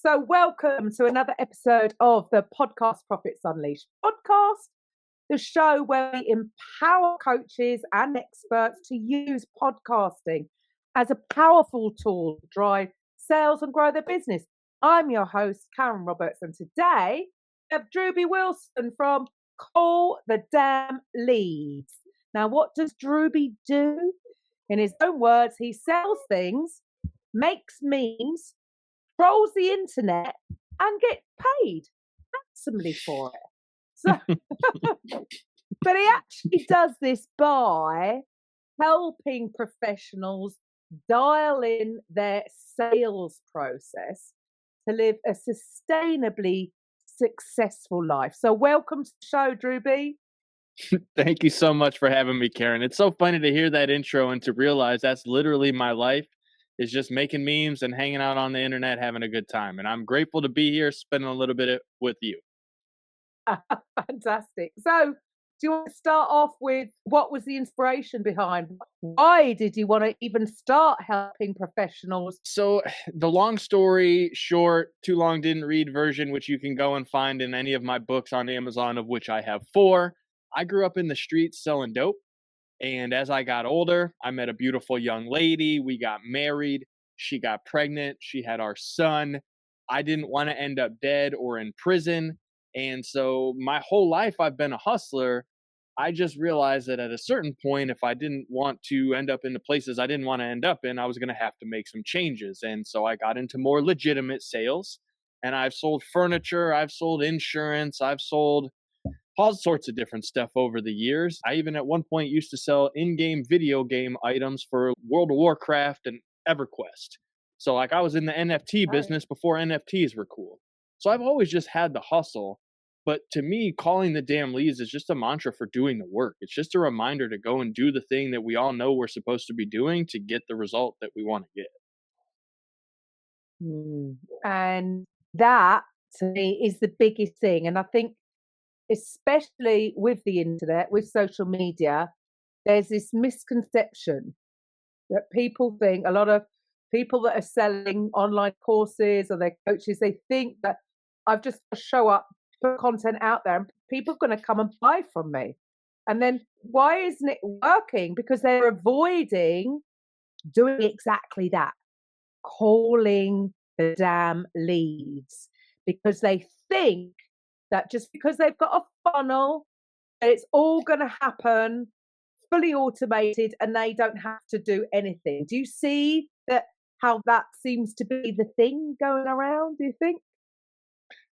So, welcome to another episode of the Podcast Profits Unleashed podcast, the show where we empower coaches and experts to use podcasting as a powerful tool to drive sales and grow their business. I'm your host, Karen Roberts, and today we have Drewbie Wilson from Call the Damn Leads. Now, what does Drewbie do? In his own words, he sells things, makes memes, trolls the internet, and gets paid handsomely for it. So, but he actually does this by helping professionals dial in their sales process to live a sustainably successful life. So, welcome to the show, Drewbie. Thank you so much for having me, Karen. It's so funny to hear that intro and to realize that's literally my life, is just making memes and hanging out on the internet, having a good time. And I'm grateful to be here, spending a little bit with you. Fantastic. So, do you want to start off with what was the inspiration behind? Why did you want to even start helping professionals? So, the long story short, too long didn't read version, which you can go and find in any of my books on Amazon, of which I have 4. I grew up in the streets selling dope. And as I got older, I met a beautiful young lady. We got married. She got pregnant. She had our son. I didn't want to end up dead or in prison. And so my whole life I've been a hustler. I just realized that at a certain point, if I didn't want to end up in the places I didn't want to end up in, I was going to have to make some changes. And so I got into more legitimate sales. And I've sold furniture. I've sold insurance. I've sold all sorts of different stuff over the years. I even at one point used to sell in-game video game items for World of Warcraft and EverQuest. So like I was in the NFT business before NFTs were cool. So I've always just had the hustle. But to me, calling the damn leads is just a mantra for doing the work. It's just a reminder to go and do the thing that we all know we're supposed to be doing to get the result that we want to get. And that, to me, is the biggest thing. And I think, especially with the internet, with social media, there's this misconception that people think, a lot of people that are selling online courses or their coaches, they think that I've just got to show up, put content out there, and people are going to come and buy from me. And then why isn't it working? Because they're avoiding doing exactly that, calling the damn leads, because they think that just because they've got a funnel, it's all going to happen fully automated and they don't have to do anything. Do you see that, how that seems to be the thing going around, do you think?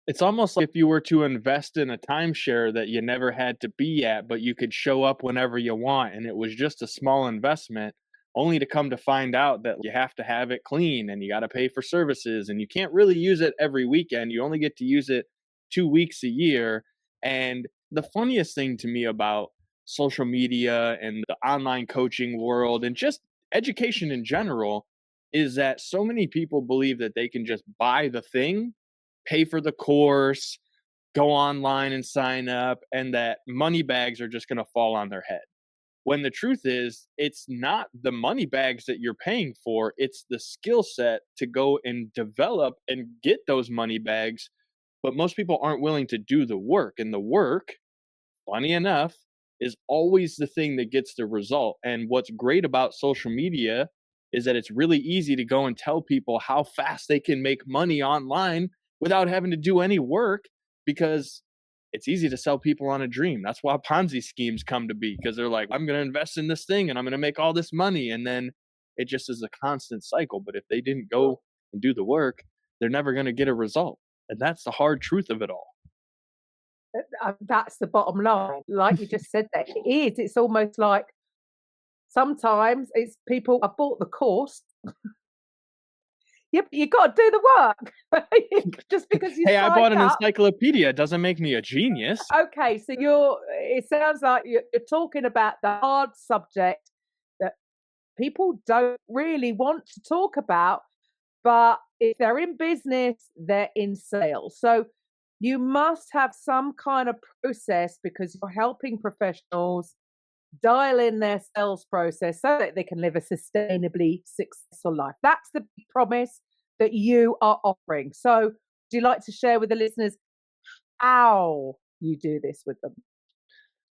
It's almost like if you were to invest in a timeshare that you never had to be at, but you could show up whenever you want, and it was just a small investment, only to come to find out that you have to have it clean and you got to pay for services and you can't really use it every weekend. You only get to use it 2 weeks a year. And the funniest thing to me about social media and the online coaching world and just education in general is that so many people believe that they can just buy the thing, pay for the course, go online and sign up, and that money bags are just going to fall on their head. When the truth is, it's not the money bags that you're paying for, it's the skill set to go and develop and get those money bags. But most people aren't willing to do the work. And the work, funny enough, is always the thing that gets the result. And what's great about social media is that it's really easy to go and tell people how fast they can make money online without having to do any work, because it's easy to sell people on a dream. That's why Ponzi schemes come to be, because they're like, I'm going to invest in this thing and I'm going to make all this money. And then it just is a constant cycle. But if they didn't go and do the work, they're never going to get a result. And that's the hard truth of it all. That's the bottom line. Like you just said, that it is. It's almost like sometimes it's people, I bought the course. Yep, you got to do the work. Just because you Hey, I bought an up. encyclopedia doesn't make me a genius. Okay, so it sounds like you're talking about the hard subject that people don't really want to talk about, but if they're in business, they're in sales. So you must have some kind of process, because you're helping professionals dial in their sales process so that they can live a sustainably successful life. That's the promise. that you are offering. So, do you like to share with the listeners how you do this with them?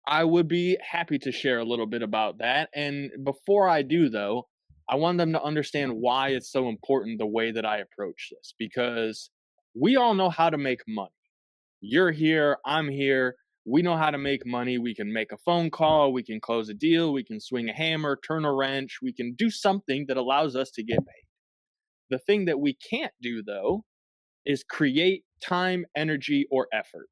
I would be happy to share a little bit about that. And before I do, though, I want them to understand why it's so important the way that I approach this, because we all know how to make money. You're here, I'm here. We know how to make money. We can make a phone call, we can close a deal, we can swing a hammer, turn a wrench, we can do something that allows us to get paid. The thing that we can't do, though, is create time, energy, or effort.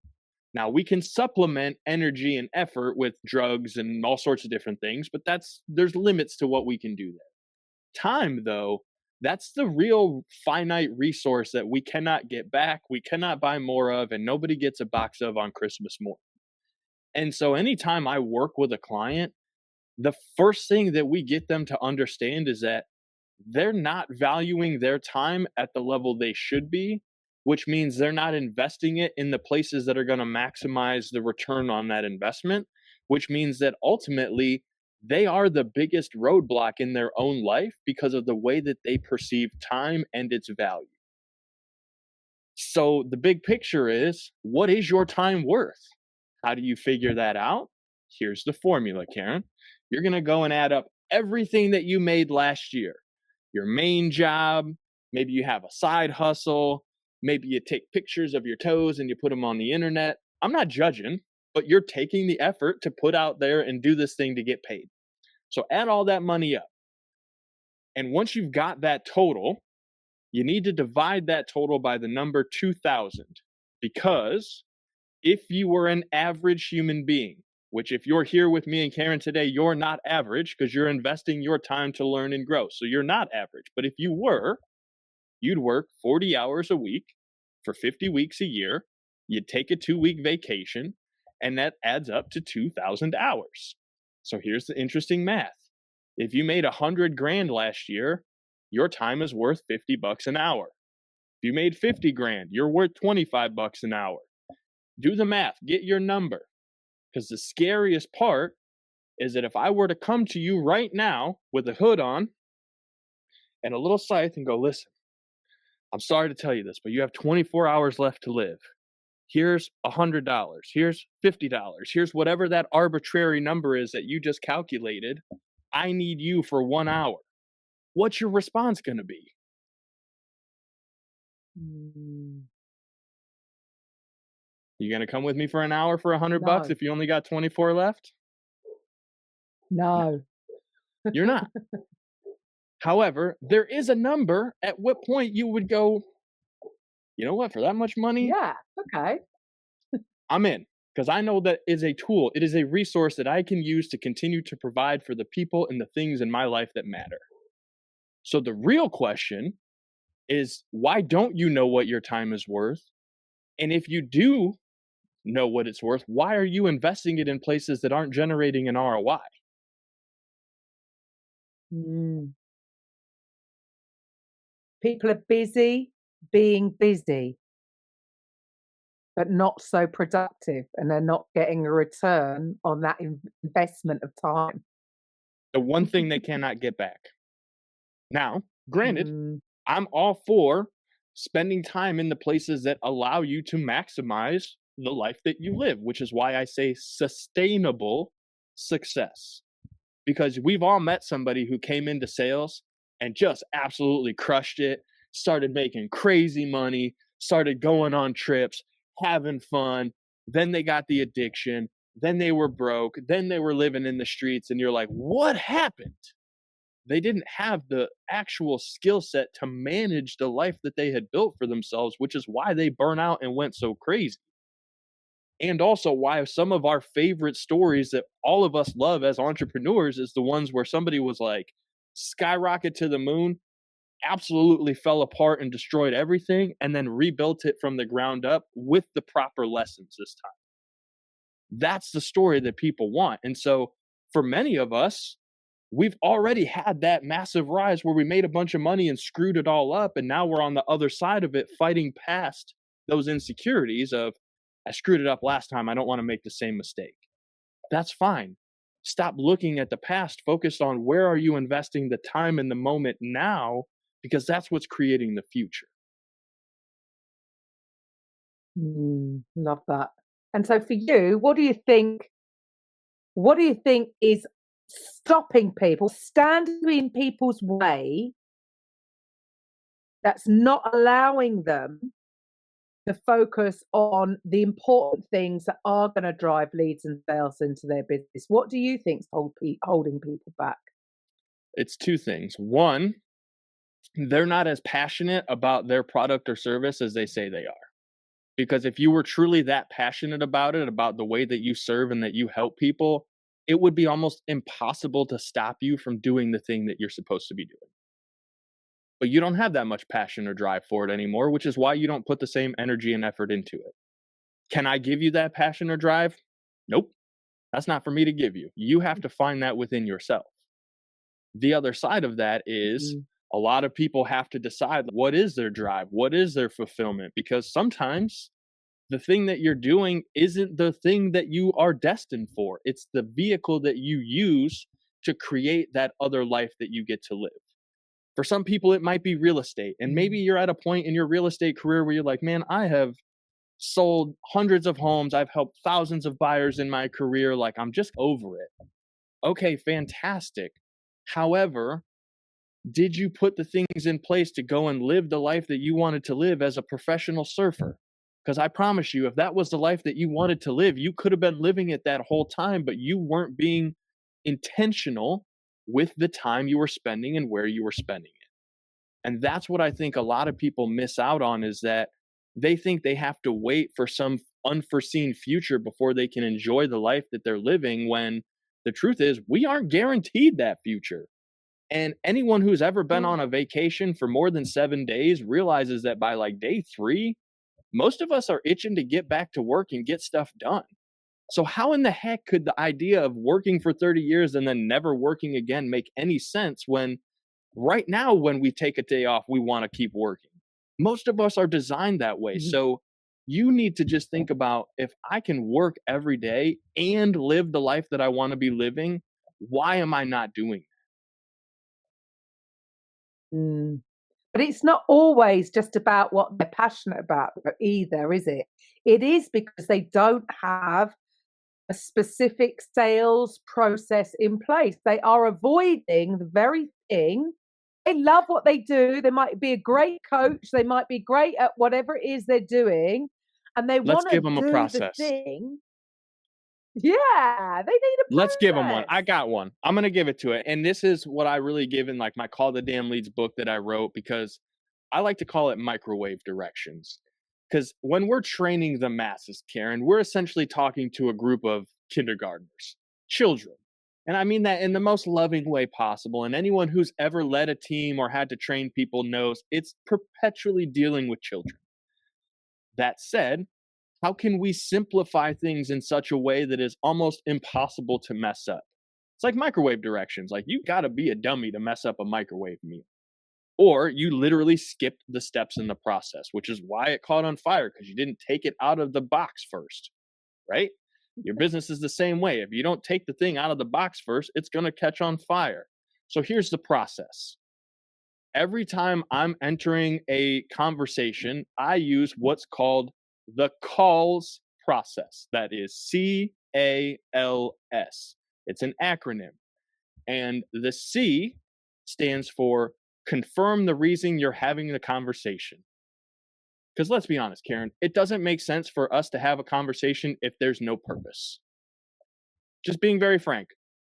Now, we can supplement energy and effort with drugs and all sorts of different things, but there's limits to what we can do there. Time, though, that's the real finite resource that we cannot get back, we cannot buy more of, and nobody gets a box of on Christmas morning. And so anytime I work with a client, the first thing that we get them to understand is that they're not valuing their time at the level they should be, which means they're not investing it in the places that are going to maximize the return on that investment, which means that ultimately they are the biggest roadblock in their own life because of the way that they perceive time and its value. So the big picture is, what is your time worth? How do you figure that out? Here's the formula, Karen. You're going to go and add up everything that you made last year. Your main job, maybe you have a side hustle, maybe you take pictures of your toes and you put them on the internet. I'm not judging, but you're taking the effort to put out there and do this thing to get paid. So add all that money up. And once you've got that total, you need to divide that total by the number 2,000, because if you were an average human being, which if you're here with me and Karen today, you're not average because you're investing your time to learn and grow. So you're not average. But if you were, you'd work 40 hours a week for 50 weeks a year. You'd take a 2-week vacation, and that adds up to 2,000 hours. So here's the interesting math. If you made 100 grand last year, your time is worth $50 an hour. If you made 50 grand, you're worth $25 an hour. Do the math, get your number. Because the scariest part is that if I were to come to you right now with a hood on and a little scythe and go, listen, I'm sorry to tell you this, but you have 24 hours left to live. Here's $100. Here's $50. Here's whatever that arbitrary number is that you just calculated. I need you for 1 hour. What's your response going to be? You going to come with me for an hour for $100 No. if you only got 24 left? No. You're not. However, there is a number at what point you would go, you know what, for that much money, Yeah. Okay. I'm in. Because I know that is a tool. It is a resource that I can use to continue to provide for the people and the things in my life that matter. So the real question is, why don't you know what your time is worth? And if you do know what it's worth, why are you investing it in places that aren't generating an ROI? People are busy being busy, but not so productive, and they're not getting a return on that investment of time. The one thing they cannot get back. Now, granted, Mm, I'm all for spending time in the places that allow you to maximize the life that you live, which is why I say sustainable success. Because we've all met somebody who came into sales and just absolutely crushed it, started making crazy money, started going on trips, having fun. Then they got the addiction. Then they were broke. Then they were living in the streets. And you're like, what happened? They didn't have the actual skill set to manage the life that they had built for themselves, which is why they burn out and went so crazy. And also why some of our favorite stories that all of us love as entrepreneurs is the ones where somebody was like, skyrocket to the moon, absolutely fell apart and destroyed everything, and then rebuilt it from the ground up with the proper lessons this time. That's the story that people want. And so for many of us, we've already had that massive rise where we made a bunch of money and screwed it all up. And now we're on the other side of it, fighting past those insecurities of, I screwed it up last time, I don't want to make the same mistake. That's fine. Stop looking at the past. Focus on, where are you investing the time in the moment now because that's what's creating the future. Love that. And so for you, what do you think is stopping people, standing in people's way that's not allowing them to focus on the important things that are going to drive leads and sales into their business? What do you think's holding people back? It's two things. One, they're not as passionate about their product or service as they say they are. Because if you were truly that passionate about it, about the way that you serve and that you help people, it would be almost impossible to stop you from doing the thing that you're supposed to be doing. But you don't have that much passion or drive for it anymore, which is why you don't put the same energy and effort into it. Can I give you that passion or drive? Nope. That's not for me to give you. You have to find that within yourself. The other side of that is Mm, a lot of people have to decide what is their drive, what is their fulfillment, because sometimes the thing that you're doing isn't the thing that you are destined for. It's the vehicle that you use to create that other life that you get to live. For some people, it might be real estate. And maybe mm, you're at a point in your real estate career where you're like, man, I have sold hundreds of homes. I've helped thousands of buyers in my career. Like, I'm just over it. Okay, fantastic. However, did you put the things in place to go and live the life that you wanted to live as a professional surfer? Because I promise you, if that was the life that you wanted to live, you could have been living it that whole time, but you weren't being intentional with the time you were spending and where you were spending it. And that's what I think a lot of people miss out on, is that they think they have to wait for some unforeseen future before they can enjoy the life that they're living, when the truth is we aren't guaranteed that future. And anyone who's ever been mm, on a vacation for more than 7 days realizes that by like day 3, most of us are itching to get back to work and get stuff done. So, how in the heck could the idea of working for 30 years and then never working again make any sense when right now, when we take a day off, we want to keep working? Most of us are designed that way. mhm, So, you need to just think about, if I can work every day and live the life that I want to be living, why am I not doing mm. But it's not always just about what they're passionate about either, is it? It is because they don't have a specific sales process in place. They are avoiding the very thing. They love what they do. They might be a great coach. They might be great at whatever it is they're doing. And they Let's want to give them a do the process. thing. Yeah, they need Let's give a them one. process. I got one. I'm gonna give it to it, and this is what I really give in, like, my Call the Damn Leads book that I wrote, because I like to call it microwave directions. Because when we're training the masses, Karen, we're essentially talking to a group of kindergartners, children, and I mean that in the most loving way possible, and anyone who's ever led a team or had to train people knows it's perpetually dealing with children. That said, how can we simplify things in such a way that is almost impossible to mess up? It's like microwave directions. Like, you got to be a dummy to mess up a microwave meal. Or you literally skipped the steps in the process, which is why it caught on fire, because you didn't take it out of the box first, right? Your business is the same way. If you don't take the thing out of the box first, it's going to catch on fire. So here's the process. Every time I'm entering a conversation, I use what's called the calls process. That is CALS. It's an acronym. And the C stands for confirm the reason you're having the conversation. Because let's be honest, Karen, it doesn't make sense for us to have a conversation if there's no purpose. Just being very frank.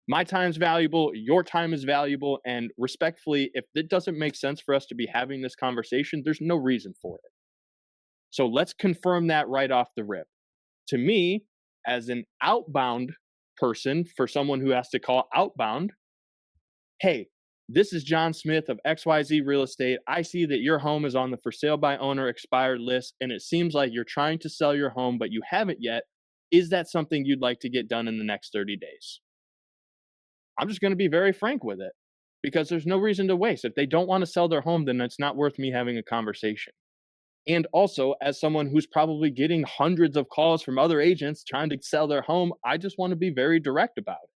My time's valuable, your time is valuable, and respectfully, if it doesn't make sense for us to be having this conversation, there's no reason for it. So let's confirm that right off the rip. To me, as an outbound person, for someone who has to call outbound, hey, this is John Smith of XYZ Real Estate. I see that your home is on the for sale by owner expired list, and it seems like you're trying to sell your home, but you haven't yet. Is that something you'd like to get done in the next 30 days? I'm just going to be very frank with it, because there's no reason to waste. If they don't want to sell their home, then it's not worth me having a conversation. And also, as someone who's probably getting hundreds of calls from other agents trying to sell their home, I just want to be very direct about it.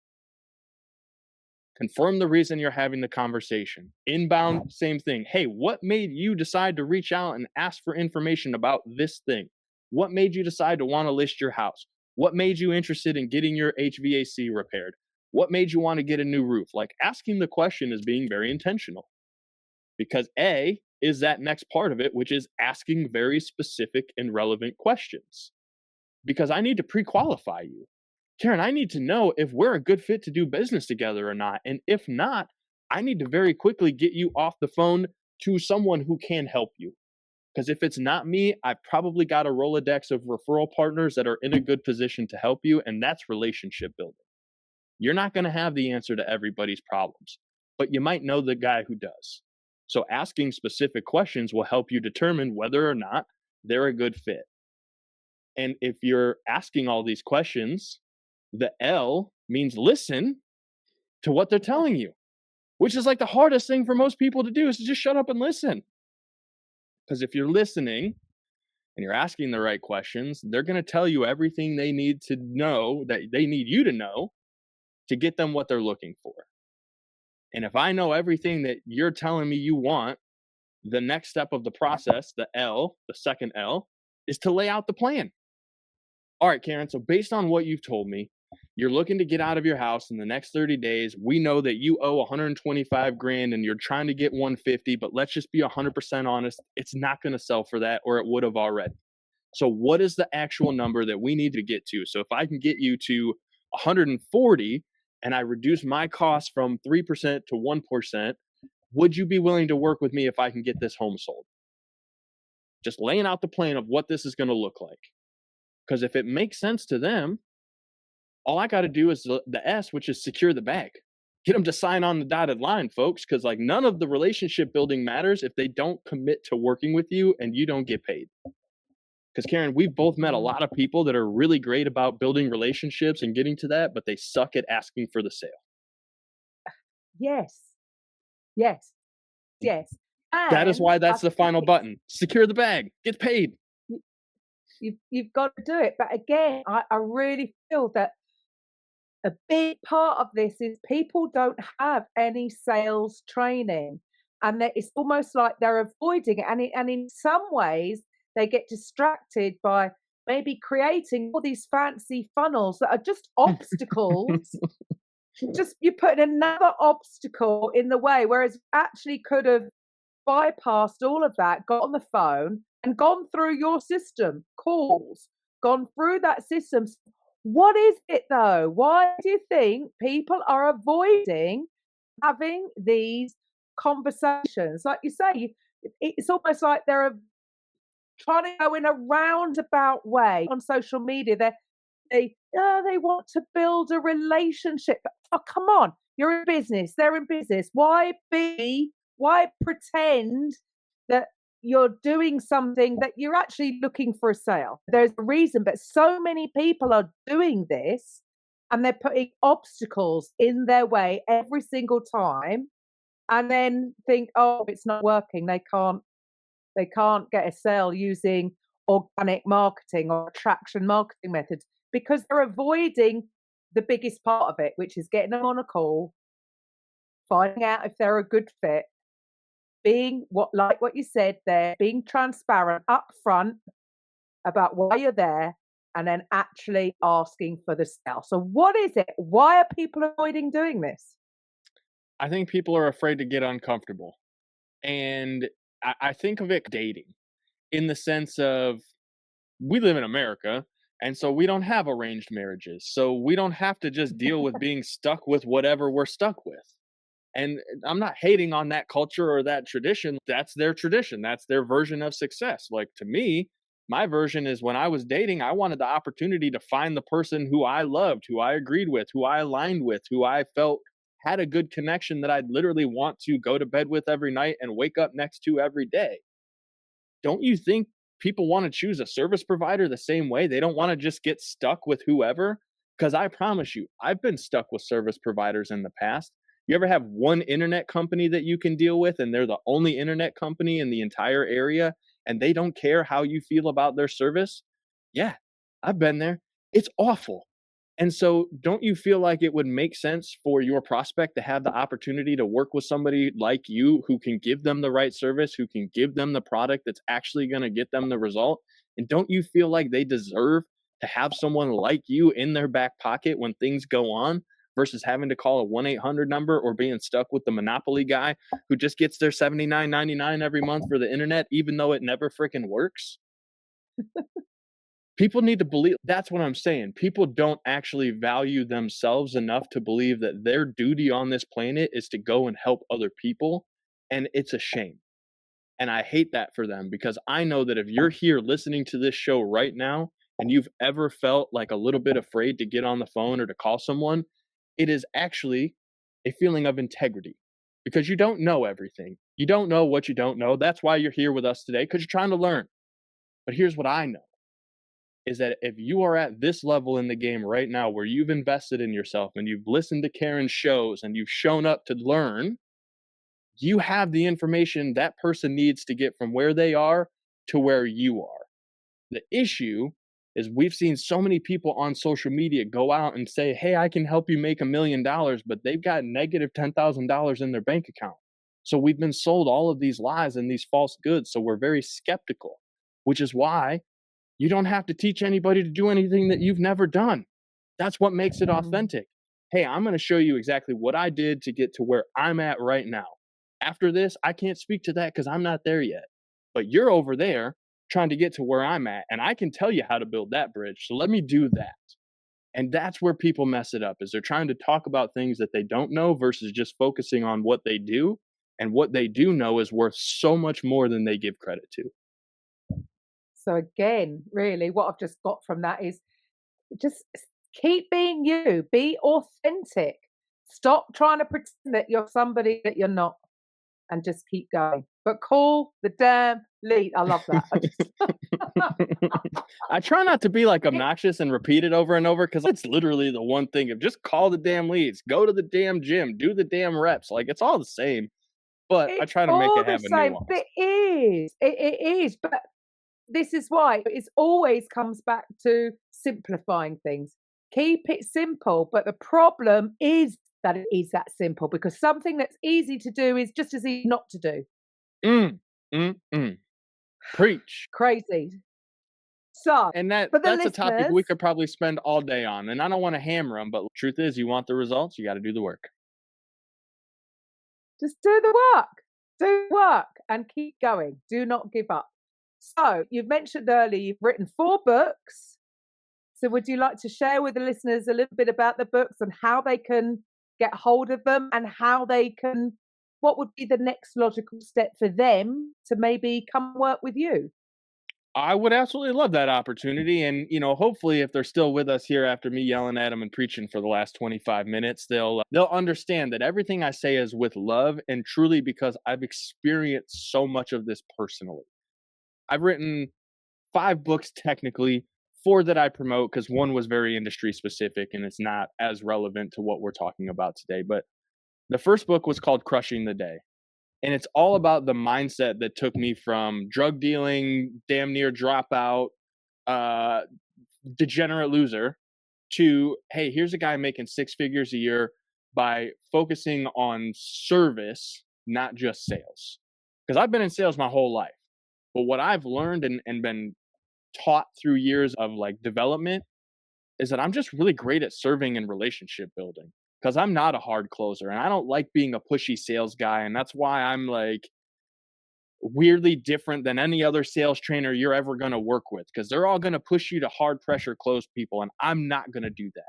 Confirm the reason you're having the conversation. Inbound, same thing. Hey, what made you decide to reach out and ask for information about this thing? What made you decide to want to list your house? What made you interested in getting your HVAC repaired? What made you want to get a new roof? Like, asking the question is being very intentional, because A is that next part of it, which is asking very specific and relevant questions. Because I need to pre-qualify you. Karen, I need to know if we're a good fit to do business together or not. And if not, I need to very quickly get you off the phone to someone who can help you. Because if it's not me, I've probably got a Rolodex of referral partners that are in a good position to help you. And that's relationship building. You're not going to have the answer to everybody's problems, but you might know the guy who does. So asking specific questions will help you determine whether or not they're a good fit. And if you're asking all these questions, the L means listen to what they're telling you, which is like the hardest thing for most people to do, is to just shut up and listen. Because if you're listening and you're asking the right questions, they're going to tell you everything they need to know, that they need you to know, to get them what they're looking for. And if I know everything that you're telling me you want, the next step of the process, the L, the second L, is to lay out the plan. All right, Karen, so based on what you've told me, you're looking to get out of your house in the next 30 days. We know that you owe 125 grand and you're trying to get 150, but let's just be 100% honest. It's not going to sell for that, or it would have already. So what is the actual number that we need to get to? So if I can get you to 140 and I reduce my costs from 3% to 1%, would you be willing to work with me if I can get this home sold? Just laying out the plan of what this is going to look like. Because if it makes sense to them, all I got to do is the S, which is secure the bag. Get them to sign on the dotted line, folks, because like none of the relationship building matters if they don't commit to working with you and you don't get paid. Because Karen, we've both met a lot of people that are really great about building relationships and getting to that, but they suck at asking for the sale. Yes. Yes. Yes. That is And why I that's the final think button. Secure the bag. Get paid. you've got to do it. But again, I really feel that a big part of this is people don't have any sales training, and that it's almost like they're avoiding it. And in some ways, they get distracted by maybe creating all these fancy funnels that are just obstacles. Just you're putting another obstacle in the way, whereas actually could have bypassed all of that, got on the phone and gone through your system, calls, gone through that system. What is it though? Why do you think people are avoiding having these conversations? Like you say, it's almost like they're trying to go in a roundabout way on social media. They want to build a relationship. Oh, come on. You're in business. They're in business. Why pretend that you're doing something that you're actually looking for a sale? There's a reason, but so many people are doing this and they're putting obstacles in their way every single time and then think, oh, it's not working. They can't get a sale using organic marketing or attraction marketing methods because they're avoiding the biggest part of it, which is getting them on a call, finding out if they're a good fit, being like what you said there, being transparent upfront about why you're there, and then actually asking for the sale. So what is it? Why are people avoiding doing this? I think people are afraid to get uncomfortable. And I think of it dating in the sense of, we live in America, and so we don't have arranged marriages. So we don't have to just deal with being stuck with whatever we're stuck with. And I'm not hating on that culture or that tradition. That's their tradition. That's their version of success. Like, to me, my version is, when I was dating, I wanted the opportunity to find the person who I loved, who I agreed with, who I aligned with, who I felt had a good connection that I'd literally want to go to bed with every night and wake up next to every day. Don't you think people want to choose a service provider the same way? They don't want to just get stuck with whoever. Because I promise you, I've been stuck with service providers in the past. You ever have one internet company that you can deal with and they're the only internet company in the entire area and they don't care how you feel about their service? Yeah, I've been there. It's awful. And so, don't you feel like it would make sense for your prospect to have the opportunity to work with somebody like you who can give them the right service, who can give them the product that's actually going to get them the result? And don't you feel like they deserve to have someone like you in their back pocket when things go on versus having to call a 1-800 number or being stuck with the Monopoly guy who just gets their 79.99 every month for the internet, even though it never freaking works? People need to believe that's what I'm saying. People don't actually value themselves enough to believe that their duty on this planet is to go and help other people, and it's a shame. And I hate that for them because I know that if you're here listening to this show right now and you've ever felt like a little bit afraid to get on the phone or to call someone, it is actually a feeling of integrity because you don't know everything. You don't know what you don't know. That's why you're here with us today because you're trying to learn. But here's what I know is that if you are at this level in the game right now where you've invested in yourself and you've listened to Karen's shows and you've shown up to learn, you have the information that person needs to get from where they are to where you are. The issue is we've seen so many people on social media go out and say, hey, I can help you make $1,000,000, but they've got negative $10,000 in their bank account. So we've been sold all of these lies and these false goods. So we're very skeptical, which is why you don't have to teach anybody to do anything that you've never done. That's what makes it authentic. Hey, I'm going to show you exactly what I did to get to where I'm at right now. After this, I can't speak to that because I'm not there yet. But you're over there trying to get to where I'm at, and I can tell you how to build that bridge. So let me do that. And that's where people mess it up is they're trying to talk about things that they don't know versus just focusing on what they do. And what they do know is worth so much more than they give credit to. So again, really, what I've just got from that is just keep being you, be authentic. Stop trying to pretend that you're somebody that you're not and just keep going. But call the damn lead. I love that. I try not to be like obnoxious and repeat it over and over because it's literally the one thing of just call the damn leads, go to the damn gym, do the damn reps. Like it's all the same, but I It's try to make all it the have a same. nuance. It is. It is. But this is why it always comes back to simplifying things. Keep it simple. But the problem is that it is that simple because something that's easy to do is just as easy not to do. Mm, mm. Preach. Crazy. So, And for the that's a topic listeners, we could probably spend all day on. And I don't want to hammer them, but truth is, you want the results, you got to do the work. just do the work. Do work and keep going. Do not give up. So, you've mentioned earlier you've written 4 books. So, would you like to share with the listeners a little bit about the books and how they can get hold of them and how they can, what would be the next logical step for them to maybe come work with you? I would absolutely love that opportunity. And, hopefully if they're still with us here after me yelling at them and preaching for the last 25 minutes, they'll understand that everything I say is with love and truly because I've experienced so much of this personally. I've written 5 books technically, 4 that I promote because one was very industry specific and it's not as relevant to what we're talking about today. But the first book was called Crushing the Day. And it's all about the mindset that took me from drug dealing, damn near dropout, uh, degenerate loser to, hey, here's a guy making 6 figures a year by focusing on service, not just sales. Because I've been in sales my whole life. But what I've learned and been taught through years of like development is that I'm just really great at serving and relationship building because I'm not a hard closer and I don't like being a pushy sales guy. And that's why I'm like weirdly different than any other sales trainer you're ever going to work with because they're all going to push you to hard pressure close people. And I'm not going to do that.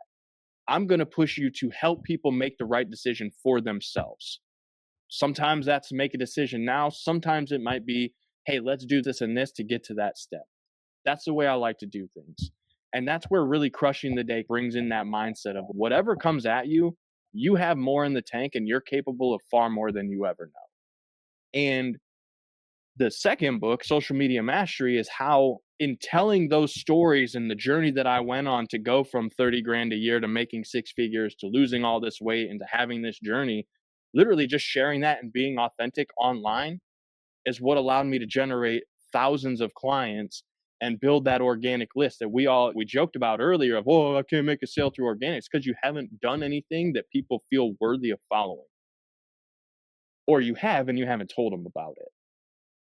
I'm going to push you to help people make the right decision for themselves. Sometimes that's make a decision now. Sometimes it might be, hey, let's do this and this to get to that step. That's the way I like to do things. And that's where really Crushing the Day brings in that mindset of whatever comes at you, you have more in the tank and you're capable of far more than you ever know. And the second book, Social Media Mastery, is how in telling those stories and the journey that I went on to go from 30 grand a year to making 6 figures to losing all this weight and to having this journey, literally just sharing that and being authentic online is what allowed me to generate thousands of clients and build that organic list that we joked about earlier of, oh, I can't make a sale through organics because you haven't done anything that people feel worthy of following. Or you have and you haven't told them about it.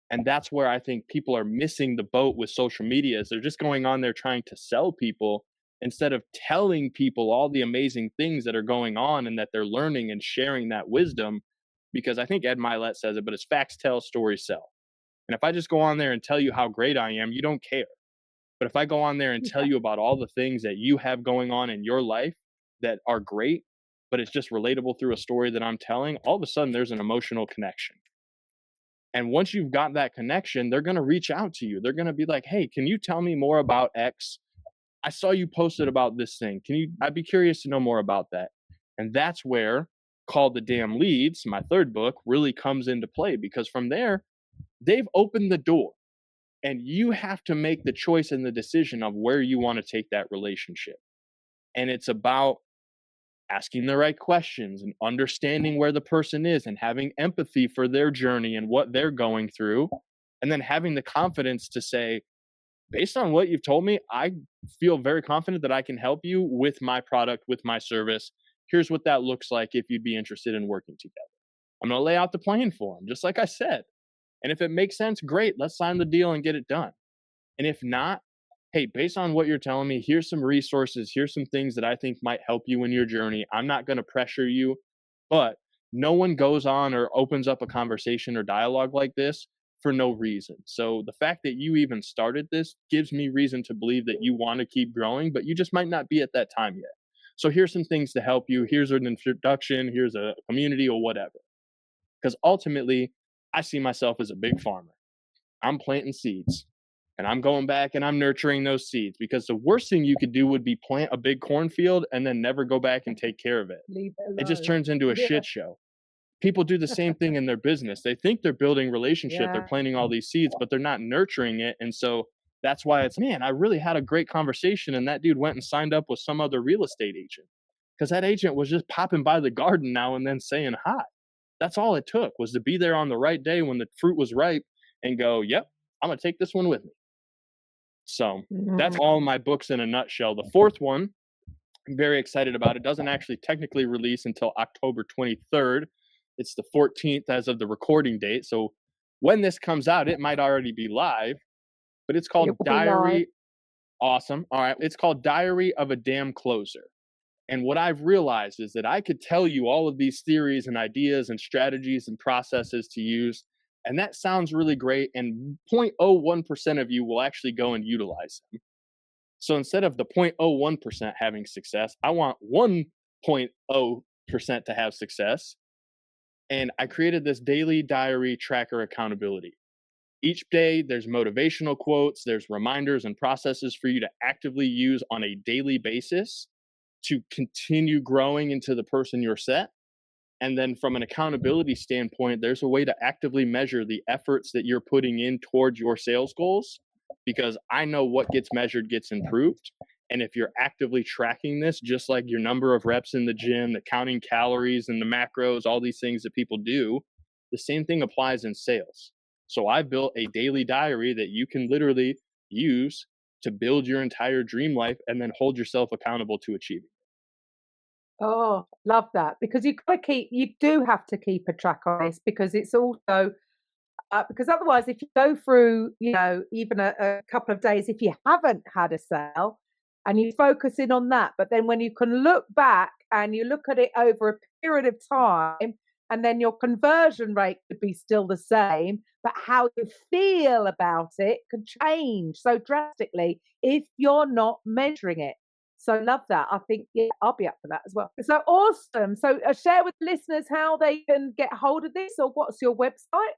And that's where I think people are missing the boat with social media is they're just going on there trying to sell people instead of telling people all the amazing things that are going on and that they're learning and sharing that wisdom. Because I think Ed Milet says it, but it's facts tell, stories sell. And if I just go on there and tell you how great I am, you don't care. But if I go on there and tell Yeah. you about all the things that you have going on in your life that are great, but it's just relatable through a story that I'm telling, all of a sudden there's an emotional connection. And once you've got that connection, they're going to reach out to you. They're going to be like, hey, can you tell me more about X? I saw you posted about this thing. I'd be curious to know more about that. And that's where Call the Damn Leads, my third book, really comes into play because from there, they've opened the door and you have to make the choice and the decision of where you want to take that relationship. And it's about asking the right questions and understanding where the person is and having empathy for their journey and what they're going through. And then having the confidence to say, based on what you've told me, I feel very confident that I can help you with my product, with my service. Here's what that looks like if you'd be interested in working together. I'm going to lay out the plan for them, just like I said. And if it makes sense, great, let's sign the deal and get it done. And if not, hey, based on what you're telling me, here's some resources, here's some things that I think might help you in your journey. I'm not going to pressure you, but no one goes on or opens up a conversation or dialogue like this for no reason. So the fact that you even started this gives me reason to believe that you want to keep growing, but you just might not be at that time yet. So here's some things to help you. Here's an introduction. Here's a community or whatever. Because ultimately, I see myself as a big farmer. I'm planting seeds and I'm going back and I'm nurturing those seeds because the worst thing you could do would be plant a big cornfield and then never go back and take care of it. Leave it It just alone. turns into a Yeah. shit show. People do the same thing in their business. They think they're building relationship, they're Yeah. planting all these seeds, but they're not nurturing it. And so that's why it's, man, I really had a great conversation and that dude went and signed up with some other real estate agent because that agent was just popping by the garden now and then saying hi. That's all it took was to be there on the right day when the fruit was ripe and go, yep, I'm going to take this one with me. So that's Mhm. all my books in a nutshell. The fourth one, I'm very excited about. It doesn't actually technically release until October 23rd. It's the 14th as of the recording date. So when this comes out, it might already be live, but it's It called will be live. Diary. Awesome. All right. It's called Diary of a Damn Closer. And what I've realized is that I could tell you all of these theories and ideas and strategies and processes to use. And that sounds really great. And 0.01% of you will actually go and utilize them. So instead of the 0.01% having success, I want 1.0% to have success. And I created this daily diary tracker accountability. Each day, there's motivational quotes, there's reminders and processes for you to actively use on a daily basis to continue growing into the person you're set. And then from an accountability standpoint, there's a way to actively measure the efforts that you're putting in towards your sales goals because I know what gets measured gets improved. And if you're actively tracking this, just like your number of reps in the gym, the counting calories and the macros, all these things that people do, the same thing applies in sales. So I built a daily diary that you can literally use to build your entire dream life and then hold yourself accountable to achieving. Oh, love that because you do have to keep a track on this because it's also because otherwise, if you go through, even a couple of days, if you haven't had a sale and you focus in on that, but then when you can look back and you look at it over a period of time, and then your conversion rate could be still the same, but how you feel about it could change so drastically if you're not measuring it. So love that. I think yeah, I'll be up for that as well. So awesome. So share with listeners how they can get hold of this or what's your website?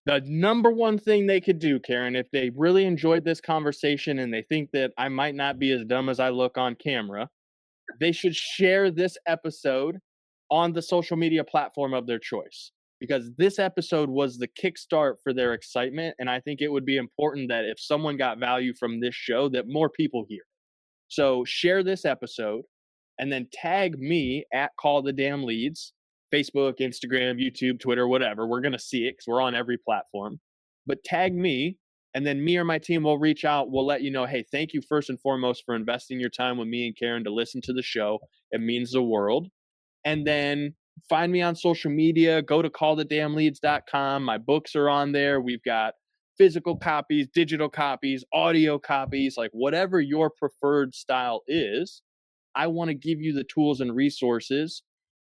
The number one thing they could do, Karen, if they really enjoyed this conversation and they think that I might not be as dumb as I look on camera, they should share this episode on the social media platform of their choice because this episode was the kickstart for their excitement. And I think it would be important that if someone got value from this show, that more people hear. So share this episode and then tag me at Call the Damn Leads, Facebook, Instagram, YouTube, Twitter, whatever. We're going to see it because we're on every platform. But tag me And then me or my team will reach out. We'll let you know, hey, thank you first and foremost for investing your time with me and Karen to listen to the show. It means the world. And then find me on social media. Go to callthedamnleads.com. My books are on there. We've got physical copies, digital copies, audio copies, like whatever your preferred style is. I want to give you the tools and resources,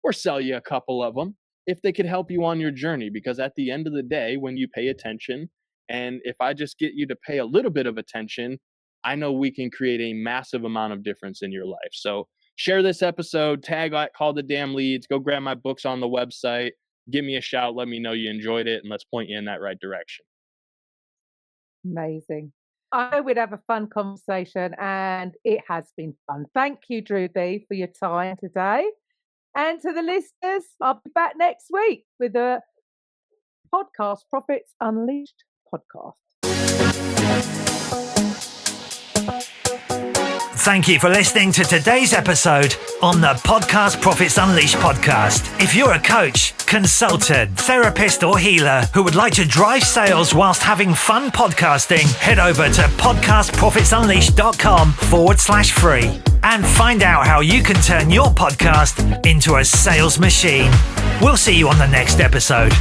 or sell you a couple of them if they could help you on your journey. Because at the end of the day, when you pay attention, and if I just get you to pay a little bit of attention, I know we can create a massive amount of difference in your life. So share this episode, tag at Call the Damn Leads, go grab my books on the website, give me a shout, let me know you enjoyed it, and let's point you in that right direction. Amazing. I know we'd have a fun conversation, and it has been fun. Thank you, Drewbie, for your time today. And to the listeners, I'll be back next week with a podcast, Profits Unleashed podcast. Thank you for listening to today's episode on the Podcast Profits Unleashed podcast. If you're a coach, consultant, therapist, or healer who would like to drive sales whilst having fun podcasting, head over to podcastprofitsunleashed.com/free and find out how you can turn your podcast into a sales machine. We'll see you on the next episode.